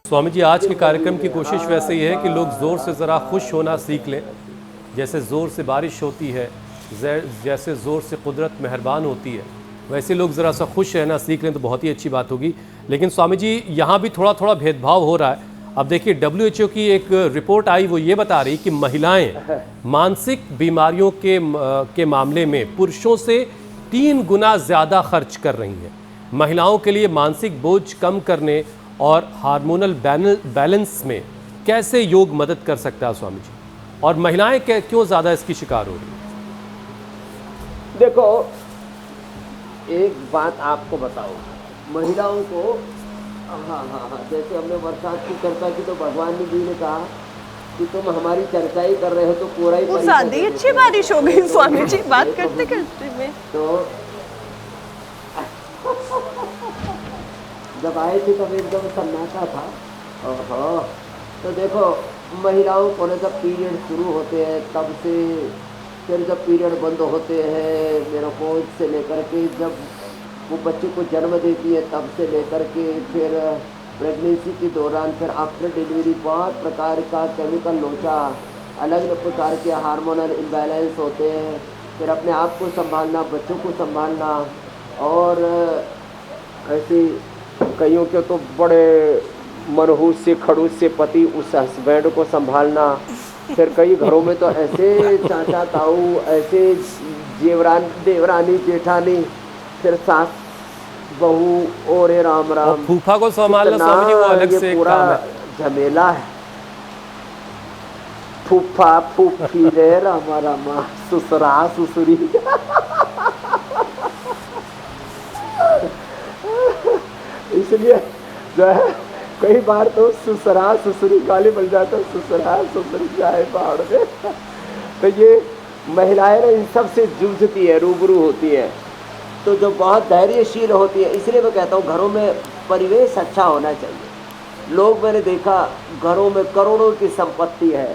स्वामी जी, आज के कार्यक्रम की कोशिश वैसे ही है कि लोग ज़ोर से ज़रा खुश होना सीख लें। जैसे ज़ोर से बारिश होती है, जैसे ज़ोर से कुदरत मेहरबान होती है, वैसे लोग ज़रा सा खुश रहना सीख लें तो बहुत ही अच्छी बात होगी। लेकिन स्वामी जी, यहाँ भी थोड़ा थोड़ा भेदभाव हो रहा है। अब देखिए, WHO की एक रिपोर्ट आई, वो ये बता रही कि महिलाएं मानसिक बीमारियों के मामले में पुरुषों से 3 गुना ज़्यादा खर्च कर रही हैं। महिलाओं के लिए मानसिक बोझ कम करने और हार्मोनल बैलेंस में कैसे योग मदद कर सकता है स्वामी जी, और महिलाएं क्यों ज़्यादा इसकी शिकार हो रही हैं? देखो, एक बात आपको बताओ, महिलाओं को जैसे हमने बरसात की चर्चा की तो भगवान जी ने कहा कि तुम हमारी चर्चा ही कर रहे हो तो पूरा ही वो ज्यादा ही अच्छी बारिश हो गई स्वामी जी बात करते करते में। तो जब आए थे तब एकदम सन्नाटा था। ओहो, तो देखो, महिलाओं को जब पीरियड शुरू होते हैं तब से, फिर जब पीरियड बंद होते हैं मेनोपॉज से लेकर के जब वो बच्चे को जन्म देती है तब से लेकर के फिर प्रेगनेंसी के दौरान, फिर आफ्टर डिलीवरी, बहुत प्रकार का केमिकल लोचा, अलग अलग प्रकार के हार्मोनल इम्बैलेंस होते हैं। फिर अपने आप को संभालना, बच्चों को संभालना, और ऐसे कईयों के तो बड़े मनहूस से खड़ूस से पति उस हस्बैंड को संभालना। फिर कई घरों में तो ऐसे चाचा ताऊ, ऐसे देवरानी जेठानी, फिर सास बहू, और राम राम, फूफा को संभालना स्वामी जी वो अलग से एक पूरा काम है। झमेला है। फूफा फूफी रे रामा रामा, ससुरा ससुरी इसलिए जो है कई बार तो ससुरा ससुरी गाली मिल जाता है, ससुरा ससुरी जाए पहाड़ में। तो ये महिलाएं इन सब से जूझती है, रूबरू होती है, तो जो बहुत धैर्यशील होती है। इसलिए मैं कहता हूँ घरों में परिवेश अच्छा होना चाहिए। लोग, मैंने देखा घरों में करोड़ों की संपत्ति है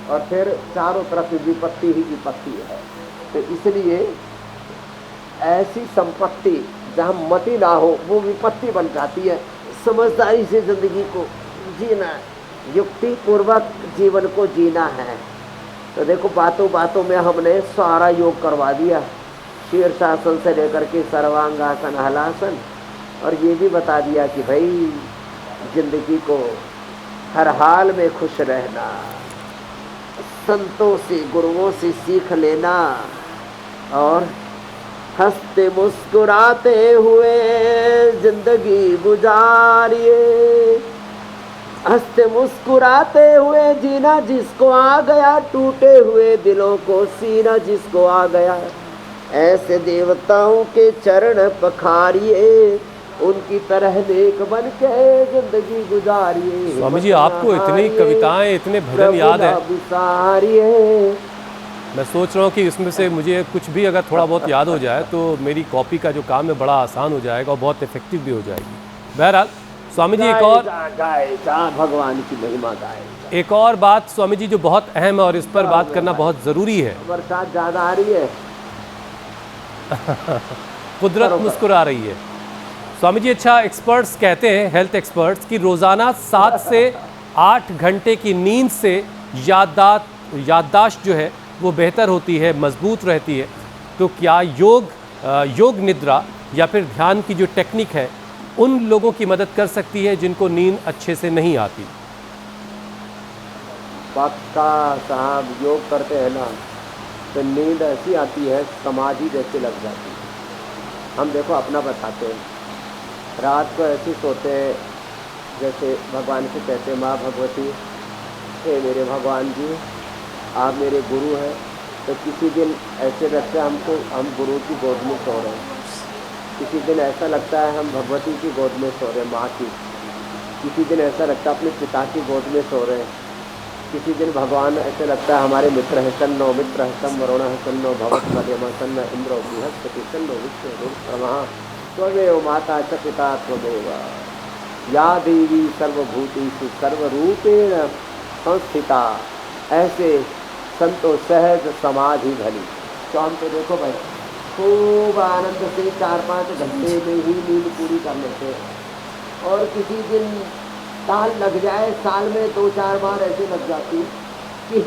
और फिर चारों तरफ विपत्ति ही विपत्ति है। तो इसलिए ऐसी संपत्ति जहाँ मति ना हो वो विपत्ति बन जाती है। समझदारी से जिंदगी को जीना, युक्ति पूर्वक जीवन को जीना है। तो देखो, बातों बातों में हमने सारा योग करवा दिया, शीर्षासन से लेकर के सर्वांगासन, हलासन, और ये भी बता दिया कि भाई जिंदगी को हर हाल में खुश रहना, संतों से गुरुओं से सीख लेना, और हंसते मुस्कुराते हुए जिंदगी गुजारिए। हंसते मुस्कुराते हुए जीना जिसको आ गया, टूटे हुए दिलों को सीना जिसको आ गया, ऐसे देवताओं के चरण पखारिए, उनकी तरह नेक बन के जिंदगी गुजारिए। स्वामी जी, आपको इतनी कविताएं, इतने भजन याद है, मैं सोच रहा हूँ कि इसमें से मुझे कुछ भी अगर थोड़ा बहुत याद हो जाए तो मेरी कॉपी का जो काम है बड़ा आसान हो जाएगा और बहुत इफेक्टिव भी हो जाएगी। बहरहाल स्वामी जी, भगवान की महिमा गाए। एक और बात स्वामी जी जो बहुत अहम है और इस पर बात करना बहुत ज़रूरी है। बरसात ज़्यादा आ रही है कुदरत मुस्कुरा रही है स्वामी जी। अच्छा, एक्सपर्ट्स कहते हैं, हेल्थ एक्सपर्ट्स, कि रोज़ाना 7 से 8 घंटे की नींद से याददाश्त जो है वो बेहतर होती है, मजबूत रहती है। तो क्या योग निद्रा या फिर ध्यान की जो टेक्निक है उन लोगों की मदद कर सकती है जिनको नींद अच्छे से नहीं आती? पक्का साहब, योग करते हैं ना तो नींद ऐसी आती है, समाधि जैसे लग जाती है। हम देखो अपना बताते हैं, रात को ऐसे सोते हैं जैसे भगवान से कहते हैं, माँ भगवती, हे मेरे भगवान जी, आप मेरे गुरु हैं। तो किसी दिन ऐसे लगता है हमको हम गुरु की गोद में सो रहे हैं, किसी दिन ऐसा लगता है हम भगवती की गोद में सो रहे हैं, माँ की। किसी दिन ऐसा लगता है अपने पिता की गोद में सो रहे हैं। किसी दिन भगवान ऐसे लगता है हमारे मित्र है, सन्नो मित्र है, सम वरुण है, सन्नो भवत मध्यम, सन्न इंद्रो बृहस्पति, सन्नो विष्णु ब्रह्मा, त्वमेव माता च पिता त्वमेव, या देवी सर्वभूतेषु सर्वरूपेण संस्थिता। ऐसे संतो सहज समाधि भली। तो हम तो देखो भाई, खूब आनंद से 4-5 घंटे में ही नींद पूरी कर लेते हैं। और किसी दिन साल लग जाए, साल में 2-4 बार ऐसे लग जाती कि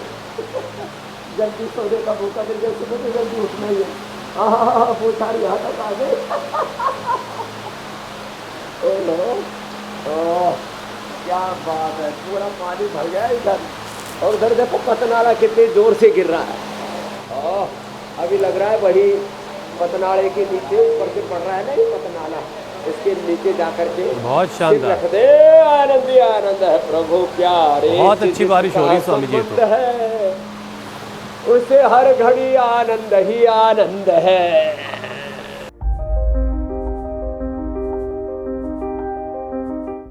जल्दी सोने का मौका मिल जाए, सुबह तो जल्दी उठना ही है। वो सारी यहाँ तक आ गए। क्या बात है, पूरा पानी भर गया इधर। और उधर देखो पतनाला कितने जोर से गिर रहा है। अभी लग रहा है वही पतनाले के नीचे ऊपर से पड़ रहा है ना ये पतनाला, इसके नीचे जाकर के बहुत शानदार, रख दे। आनंद ही आनंद है प्रभु, क्या रे, बहुत अच्छी बारिश हो रही है स्वामी जी। तो है उसे हर घड़ी आनंद ही आनंद है।